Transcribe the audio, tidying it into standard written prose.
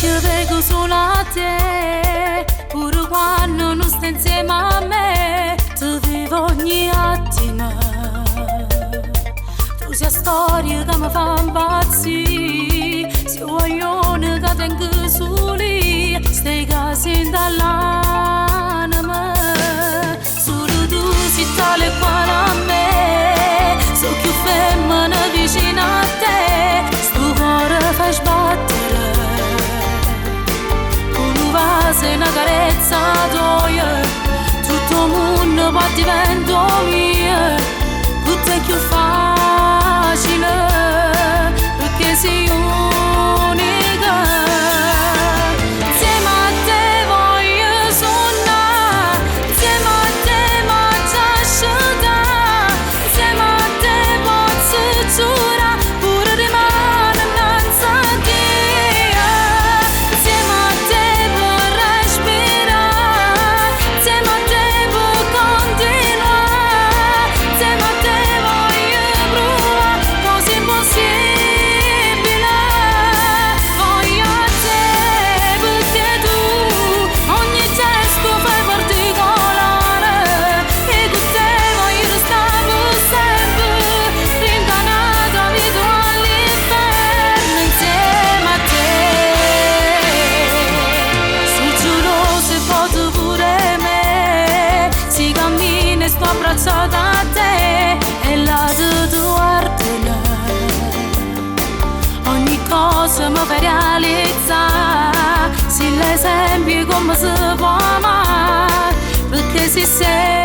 Ti vengo solo a te, pure quando non stai insieme a me. Ti vivo ogni attimo. Tu sei storia che mi fa impazzire. Se voglio che tengo soli, stai casi dall'anima. Solo tu sei tale quale a me. So più femmina vicino a te. Sto cuore fa sbattere. Se una carezza tua, tutto il mondo può diventare mio. Tutto è più facile perché sei unica. Insieme a te voglio suonare, insieme a te mangio asciutare, insieme a te posso giurare, pure rimane innanzi a te. Sto abbracciata a te e la tu guardano. Ogni cosa mi fa realizzare, se l'esempio come si può amare, perché si sente